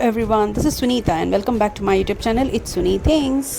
everyone, this is Sunita and welcome back to my YouTube channel. It's Suni Things.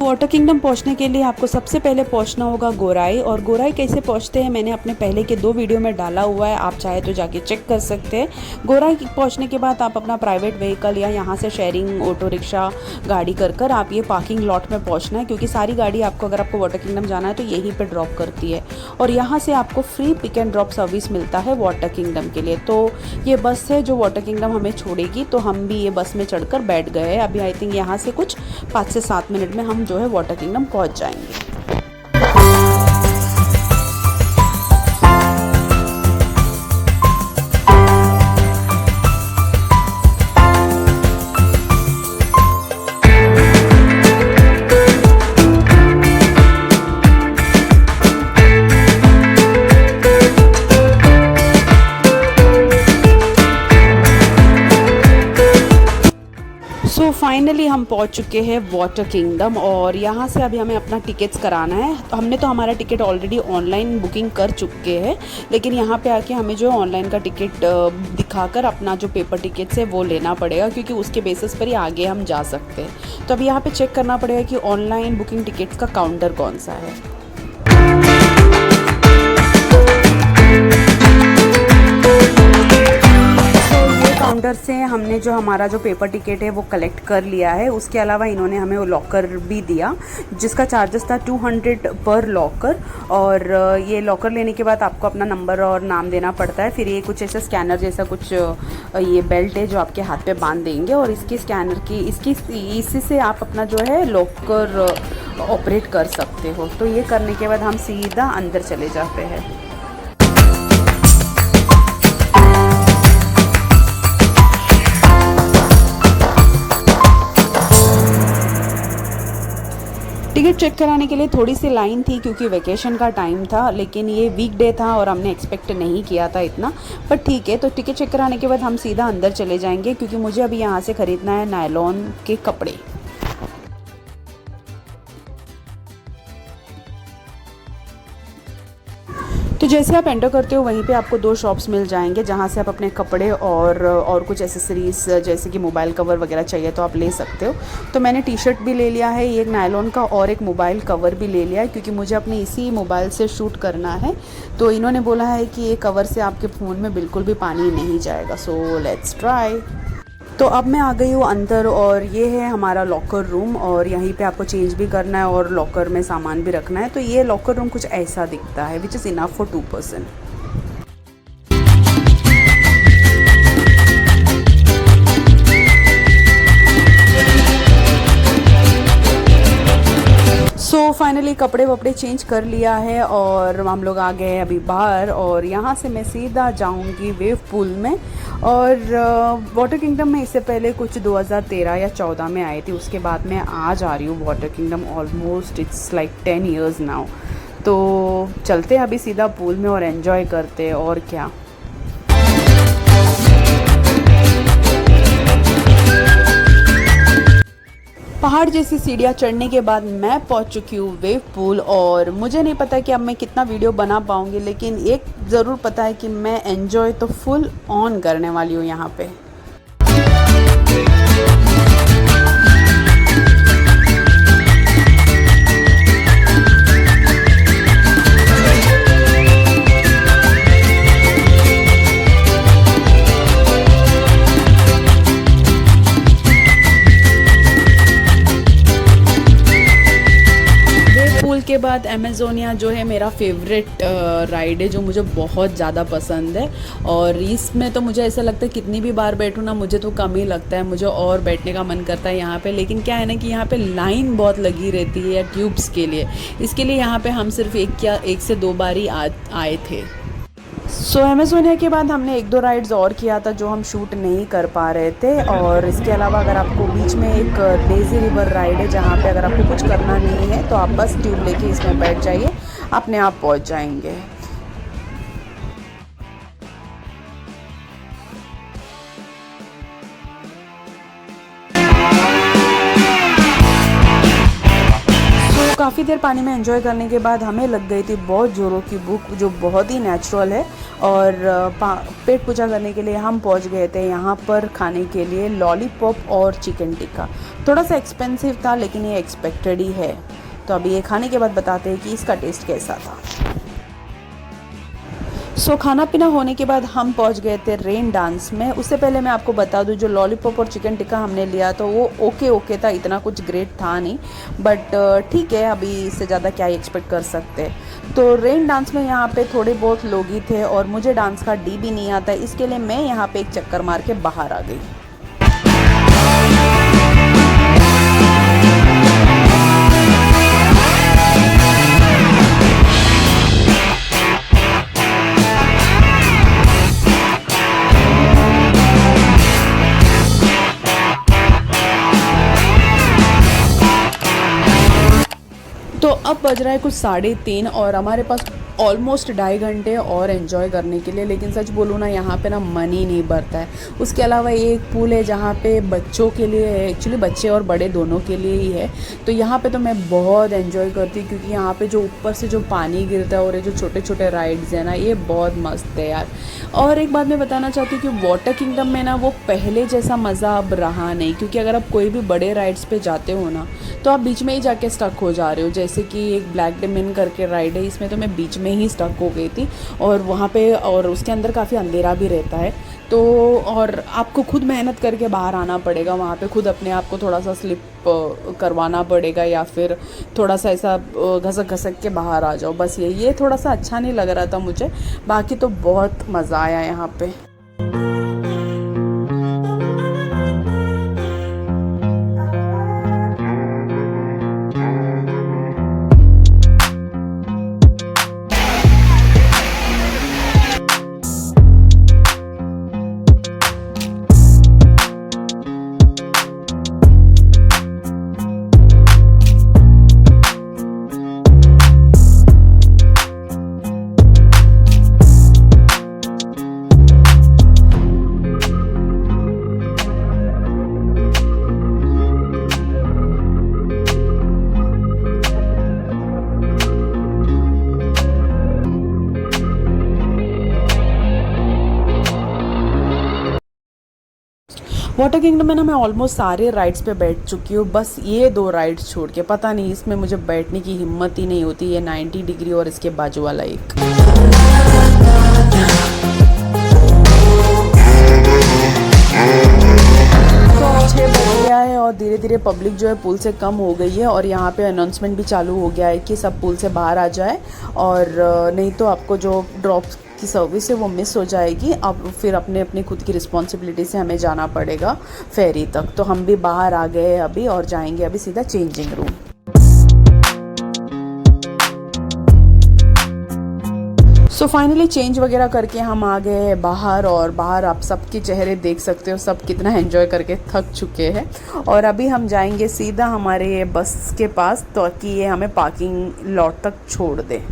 Water kingdom पहुंचने के लिए आपको सबसे पहले पहुंचना होगा गोराई। और गोराई कैसे पहुंचते हैं मैंने अपने पहले के 2 वीडियो में डाला हुआ है, आप चाहे तो जाके चेक कर सकते हैं। गोराई पहुंचने के बाद आप अपना प्राइवेट व्हीकल या यहाँ से शेयरिंग ऑटो रिक्शा गाड़ी कर आप ये पार्किंग लॉट में पहुँचना है, क्योंकि सारी गाड़ी आपको अगर आपको वाटर किंगडम जाना है तो यहीं पर ड्रॉप करती है। और यहाँ से आपको free pick and drop service मिलता है वाटर किंगडम के लिए। तो ये बस है जो वाटर किंगडम हमें छोड़ेगी, तो हम भी ये बस में चढ़कर बैठ गए हैं। अभी आई थिंक यहाँ से कुछ 5 से 7 मिनट में हम जो है वाटर किंगडम पहुंच जाएंगे। सो फाइनली हम पहुंच चुके हैं वाटर किंगडम और यहाँ से अभी हमें अपना टिकट्स कराना है। तो हमने तो हमारा टिकट ऑलरेडी ऑनलाइन बुकिंग कर चुके हैं, लेकिन यहाँ पे आके हमें जो ऑनलाइन का टिकट दिखाकर अपना जो पेपर टिकट्स है वो लेना पड़ेगा, क्योंकि उसके बेसिस पर ही आगे हम जा सकते हैं। तो अभी यहाँ पे चेक करना पड़ेगा कि ऑनलाइन बुकिंग टिकट्स का काउंटर कौन सा है। काउंटर से हमने जो हमारा जो पेपर टिकट है वो कलेक्ट कर लिया है। उसके अलावा इन्होंने हमें वो लॉकर भी दिया, जिसका चार्जेस था 200 पर लॉकर। और ये लॉकर लेने के बाद आपको अपना नंबर और नाम देना पड़ता है। फिर ये कुछ ऐसा स्कैनर जैसा कुछ ये बेल्ट है जो आपके हाथ पे बांध देंगे, और इसकी स्कैनर की इसी से आप अपना जो है लॉकर ऑपरेट कर सकते हो। तो ये करने के बाद हम सीधा अंदर चले जाते हैं। टिकट चेक कराने के लिए थोड़ी सी लाइन थी, क्योंकि वैकेशन का टाइम था, लेकिन ये वीकडे था और हमने एक्सपेक्ट नहीं किया था इतना। पर ठीक है, तो टिकट चेक कराने के बाद हम सीधा अंदर चले जाएंगे, क्योंकि मुझे अभी यहाँ से ख़रीदना है नायलॉन के कपड़े। तो जैसे आप एंटर करते हो वहीं पे आपको 2 शॉप्स मिल जाएंगे, जहाँ से आप अपने कपड़े और कुछ एसेसरीज़ जैसे कि मोबाइल कवर वगैरह चाहिए तो आप ले सकते हो। तो मैंने टी शर्ट भी ले लिया है, एक नायलॉन का, और एक मोबाइल कवर भी ले लिया है, क्योंकि मुझे अपने इसी मोबाइल से शूट करना है। तो इन्होंने बोला है कि ये कवर से आपके फ़ोन में बिल्कुल भी पानी नहीं जाएगा। So let's try. तो अब मैं आ गई हूँ अंदर, और ये है हमारा लॉकर रूम, और यहीं पे आपको चेंज भी करना है और लॉकर में सामान भी रखना है। तो ये लॉकर रूम कुछ ऐसा दिखता है, which is enough for 2 person. So finally कपड़े वपड़े चेंज कर लिया है और हम लोग आ गए अभी बाहर, और यहाँ से मैं सीधा जाऊँगी वेव पूल में। और वाटर किंगडम में इससे पहले कुछ 2013 या 14 में आई थी, उसके बाद मैं आज आ रही हूँ water kingdom. Almost it's like 10 years now. तो चलते हैं अभी सीधा पूल में और एंजॉय करते हैं, और क्या। पहाड़ जैसी सीढ़ियाँ चढ़ने के बाद मैं पहुंच चुकी हूँ वेव पूल, और मुझे नहीं पता कि अब मैं कितना वीडियो बना पाऊँगी, लेकिन एक ज़रूर पता है कि मैं एंजॉय तो फुल ऑन करने वाली हूँ यहाँ पे। के बाद अमेज़ोनिया जो है मेरा फेवरेट राइड है, जो मुझे बहुत ज़्यादा पसंद है। और इसमें तो मुझे ऐसा लगता है कितनी भी बार बैठूँ ना, मुझे तो कम ही लगता है, मुझे और बैठने का मन करता है यहाँ पे। लेकिन क्या है ना कि यहाँ पे लाइन बहुत लगी रहती है ट्यूब्स के लिए, इसके लिए यहाँ पे हम सिर्फ 1 से 2 बार ही आए थे। सो अमेज़ोनिया के बाद हमने 1-2 राइड्स और किया था जो हम शूट नहीं कर पा रहे थे। और इसके अलावा अगर आपको बीच में एक लेज़ी रिवर राइड है, जहाँ पे अगर आपको कुछ करना नहीं है तो आप बस ट्यूब लेके इसमें बैठ जाइए, अपने आप पहुँच जाएंगे। काफ़ी देर पानी में एंजॉय करने के बाद हमें लग गई थी बहुत ज़ोरों की भूख, जो बहुत ही नेचुरल है। और पेट पूजा करने के लिए हम पहुंच गए थे यहाँ पर खाने के लिए लॉलीपॉप और चिकन टिक्का। थोड़ा सा एक्सपेंसिव था लेकिन ये एक्सपेक्टेड ही है। तो अभी ये खाने के बाद बताते हैं कि इसका टेस्ट कैसा था। खाना पीना होने के बाद हम पहुंच गए थे रेन डांस में। उससे पहले मैं आपको बता दूं, जो लॉलीपॉप और चिकन टिक्का हमने लिया तो वो ओके था, इतना कुछ ग्रेट था नहीं, बट ठीक है, अभी इससे ज़्यादा क्या ही एक्सपेक्ट कर सकते। तो रेन डांस में यहाँ पे थोड़े बहुत लोग ही थे और मुझे डांस का डी भी नहीं आता, इसके लिए मैं यहाँ पे एक चक्कर मार के बाहर आ गई। तो अब बज रहा है कुछ 3:30 और हमारे पास ऑलमोस्ट 2.5 घंटे और एंजॉय करने के लिए। लेकिन सच बोलूँ ना, यहाँ पे ना मन ही नहीं भरता है। उसके अलावा एक पूल है जहाँ पे बच्चों के लिए है, एक्चुअली बच्चे और बड़े दोनों के लिए ही है। तो यहाँ पे तो मैं बहुत एंजॉय करती हूँ क्योंकि यहाँ पे जो ऊपर से जो पानी गिरता है और ये जो छोटे छोटे राइड्स हैं ना, ये बहुत मस्त है यार। और एक बात मैं बताना चाहती हूँ कि वाटर किंगडम में ना वो पहले जैसा मज़ा अब रहा नहीं, क्योंकि अगर आप कोई भी बड़े राइड्स पे जाते हो ना तो आप बीच में ही जाके स्टक हो जा रहे हो। जैसे कि एक ब्लैक डिमन करके राइड है, इसमें तो मैं बीच में ही स्टक हो गई थी और वहाँ पे, और उसके अंदर काफ़ी अंधेरा भी रहता है। तो और आपको खुद मेहनत करके बाहर आना पड़ेगा, वहाँ पे खुद अपने आप को थोड़ा सा स्लिप करवाना पड़ेगा या फिर थोड़ा सा ऐसा घसक घसक के बाहर आ जाओ। बस ये थोड़ा सा अच्छा नहीं लग रहा था मुझे, बाकी तो बहुत मज़ा आया यहाँ पे। वाटर किंगडम में ना मैं ऑलमोस्ट सारे राइड्स पे बैठ चुकी हूँ, बस ये 2 राइड्स छोड़ के। पता नहीं, इसमें मुझे बैठने की हिम्मत ही नहीं होती। ये 90 डिग्री और इसके बाजू वाला एक। तो 6 बज गया है और धीरे धीरे पब्लिक जो है पुल से कम हो गई है और यहाँ पे अनाउंसमेंट भी चालू हो गया है कि सब पुल से बाहर आ जाए, और नहीं तो आपको जो ड्रॉप की सर्विस है वो मिस हो जाएगी। अब फिर अपने अपनी खुद की रिस्पॉन्सिबिलिटी से हमें जाना पड़ेगा फेरी तक। तो हम भी बाहर आ गए अभी और जाएंगे अभी सीधा changing room. So finally change वगैरह करके हम आ गए हैं बाहर, और बाहर आप सबके चेहरे देख सकते हो, सब कितना एंजॉय करके थक चुके हैं। और अभी हम जाएंगे सीधा हमारे बस के पास ताकि ये हमें पार्किंग लॉट तक छोड़ दे।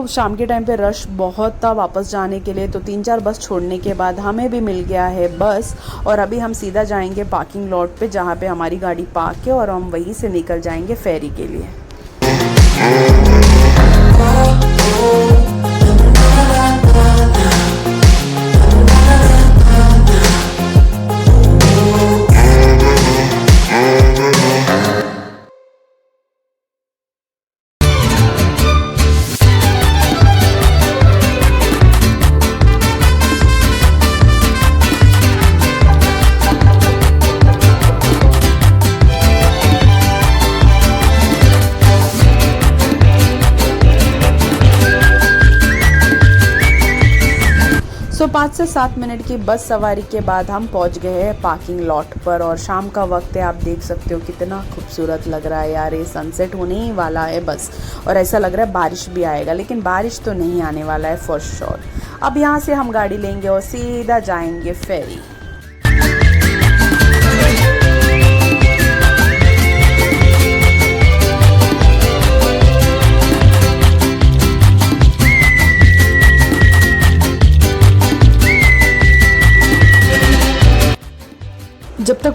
शाम के टाइम पे रश बहुत था वापस जाने के लिए, तो 3-4 बस छोड़ने के बाद हमें भी मिल गया है बस। और अभी हम सीधा जाएंगे पार्किंग लॉट पे जहाँ पे हमारी गाड़ी पार्क है, और हम वहीं से निकल जाएंगे फेरी के लिए। तो 5 से 7 मिनट की बस सवारी के बाद हम पहुंच गए हैं पार्किंग लॉट पर, और शाम का वक्त है, आप देख सकते हो कितना खूबसूरत लग रहा है यार। ये सनसेट होने ही वाला है बस, और ऐसा लग रहा है बारिश भी आएगा, लेकिन बारिश तो नहीं आने वाला है फॉर श्योर। अब यहाँ से हम गाड़ी लेंगे और सीधा जाएंगे फेरी।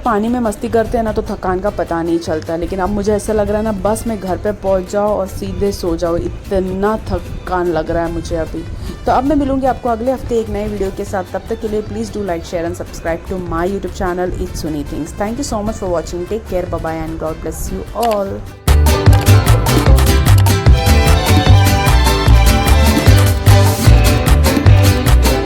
पानी में मस्ती करते हैं ना तो थकान का पता नहीं चलता, लेकिन अब मुझे ऐसा लग रहा है ना बस मैं घर पे पहुंच जाओ और सीधे सो जाओ, इतना थकान लग रहा है मुझे अभी। तो अब मैं मिलूंगी आपको अगले हफ्ते एक नए वीडियो के साथ। तब तक के लिए please do like share and subscribe to my YouTube channel it's sunny things. Thank you so much for watching. Take care, bye bye and God bless you all.